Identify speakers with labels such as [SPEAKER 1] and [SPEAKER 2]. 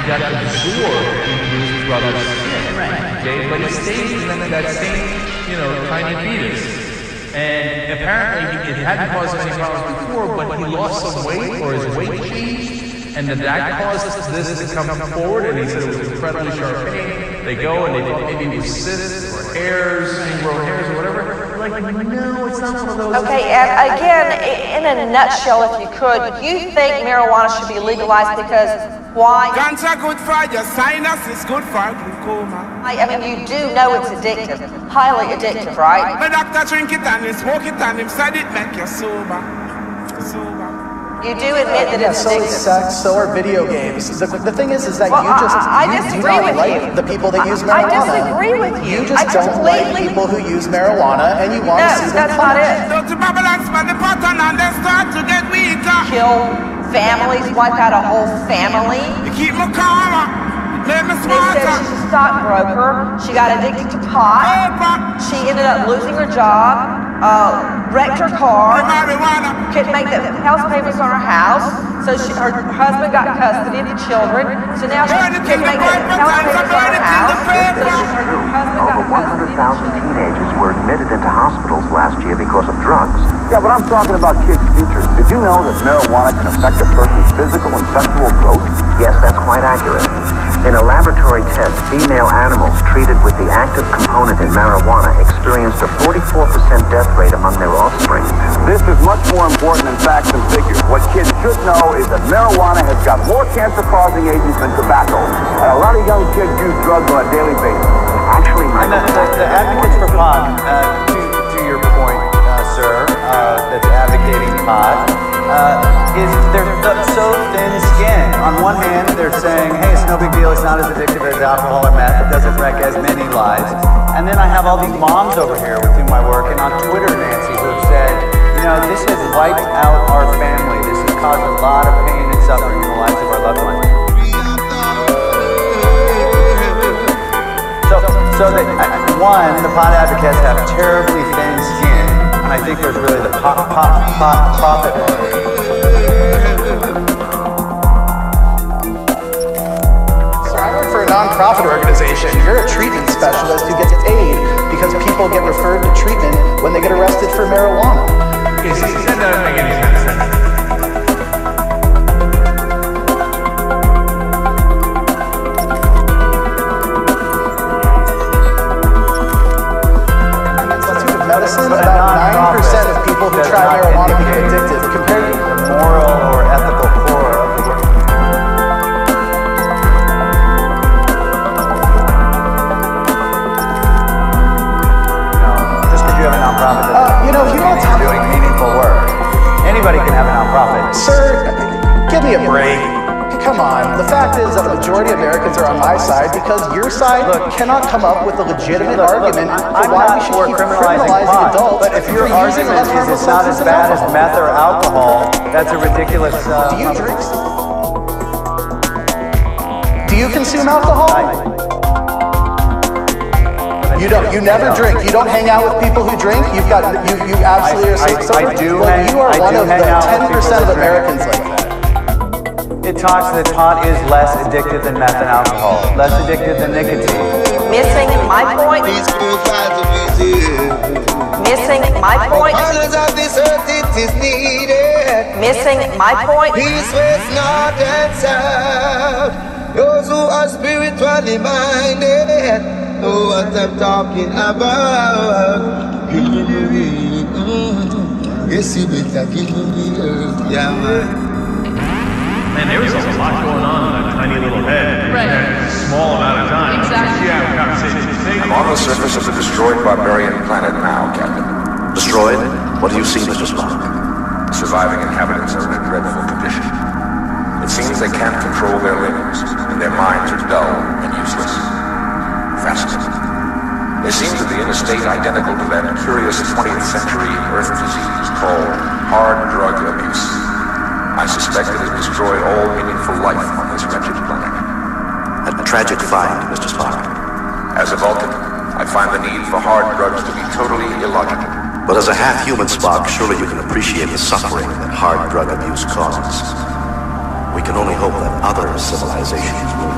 [SPEAKER 1] got absorbed into his brother's skin. Okay, but it stays in that same, tiny fetus. And apparently it hadn't caused any problems before, but he lost some weight, or his weight changed, and that caused this to come forward, and he said it was incredibly sharp pain. They go and they thought maybe it was cysts or hairs, ingrown hairs or whatever. Like, no, it's not one of those.
[SPEAKER 2] Okay, and again, in a nutshell, if you could, you think marijuana should be legalized because why?
[SPEAKER 3] Guns are good for your sinus, it's good for glaucoma.
[SPEAKER 2] I mean, you do know it's addictive, highly addictive, right?
[SPEAKER 3] My doctor drink it and he smoke it and him said it make you sober.
[SPEAKER 2] You do admit that it's
[SPEAKER 4] so is
[SPEAKER 2] addictive.
[SPEAKER 4] sex, so are video games. The thing is that
[SPEAKER 2] Well,
[SPEAKER 4] you just
[SPEAKER 2] I
[SPEAKER 4] you do
[SPEAKER 2] disagree
[SPEAKER 4] not
[SPEAKER 2] with
[SPEAKER 4] like
[SPEAKER 2] you.
[SPEAKER 4] the people that use marijuana.
[SPEAKER 2] I disagree with you.
[SPEAKER 4] You just don't like people who use marijuana, and you want to see them
[SPEAKER 2] that's not
[SPEAKER 4] punished.
[SPEAKER 2] it.
[SPEAKER 3] Don't you bubble and smell the button and they start to get weaker.
[SPEAKER 2] Kill families, wipe out a whole family.
[SPEAKER 3] You keep me calmer, make me
[SPEAKER 2] They
[SPEAKER 3] smarter.
[SPEAKER 2] said she's a stockbroker. She got addicted to pot. She ended up losing her job, wrecked her car,
[SPEAKER 3] Marijuana.
[SPEAKER 2] couldn't make the house payments on her house. So her husband got custody of the children. So now she couldn't make the house payments on her house. So her husband got
[SPEAKER 5] Over
[SPEAKER 2] custody of the
[SPEAKER 5] 100,000
[SPEAKER 2] children.
[SPEAKER 5] teenagers were admitted into hospitals last year because of drugs. Yeah, but I'm talking about kids' futures. Did you know that marijuana can affect a person's physical and sexual growth? Yes, that's quite accurate. In a laboratory test, female animals treated with the active component in marijuana experienced a 44% death rate among their offspring. This is much more important than facts and figures. What kids should know is that marijuana has got more cancer-causing agents than tobacco. And a lot of young kids use drugs on a daily basis. Actually,
[SPEAKER 6] the advocates for pot, to your point, sir, that's advocating pot, is they're so thin-skinned. On one hand, they're saying, hey, it's no big deal, it's not as addictive as alcohol or meth, it doesn't wreck as many lives. And then I have all these moms over here with whom I work, and on Twitter, Nancy, who have said, this has wiped out our family. This has caused a lot of pain and suffering in the lives of our loved ones. So that, one, the pot advocates have terribly thin skin, and I think there's really the pot profit motive.
[SPEAKER 4] Non-profit organization. You're a treatment specialist who gets paid because people get referred to treatment when they get arrested for marijuana.
[SPEAKER 1] Okay, see, that doesn't make any sense.
[SPEAKER 4] Institute of Medicine, about 9% of people who try marijuana become addicted compared to
[SPEAKER 6] the moral or ethical core of the work.
[SPEAKER 4] If you don't tell
[SPEAKER 6] doing meaningful work. Anybody can have a nonprofit.
[SPEAKER 4] Sir, give me a break. Come on. The fact is that the majority of Americans are on my side because your side cannot come up with a legitimate argument for why we should keep criminalizing adults.
[SPEAKER 6] But if your argument is it's not as bad as meth or alcohol, that's a ridiculous...
[SPEAKER 4] Do you drink? Do you consume alcohol? You don't. You never drink. You don't hang out with people who drink. You absolutely are so sober. You are one of the 10% of Americans like that.
[SPEAKER 6] It talks that pot is less addictive than meth and alcohol, less addictive than nicotine.
[SPEAKER 2] Missing my point. Missing my point. Missing my point.
[SPEAKER 7] East, west, north, and south. Those who are spiritually minded know what I'm talking about. Give me the ring. Yes, you better give me the earth. Yeah, man.
[SPEAKER 1] Man, there was a lot going on in that tiny little head.
[SPEAKER 8] Right.
[SPEAKER 1] In a small amount of time.
[SPEAKER 8] Exactly.
[SPEAKER 1] Yeah, conversation.
[SPEAKER 9] I'm on the surface of the destroyed barbarian planet now, Captain.
[SPEAKER 10] Destroyed? What do you see, Mr. Spock?
[SPEAKER 9] The surviving inhabitants are in a dreadful condition. It seems they can't control their limbs, and their minds are dull and useless. Fascinating. They seem to be in a state identical to that curious 20th century Earth disease called hard drug abuse. I suspect it has destroyed all meaningful life on this wretched planet.
[SPEAKER 10] A tragic find, Mr. Spock.
[SPEAKER 9] As a Vulcan, I find the need for hard drugs to be totally illogical.
[SPEAKER 10] But as a half-human, Spock, surely you can appreciate the suffering that hard drug abuse causes. We can only hope that other civilizations will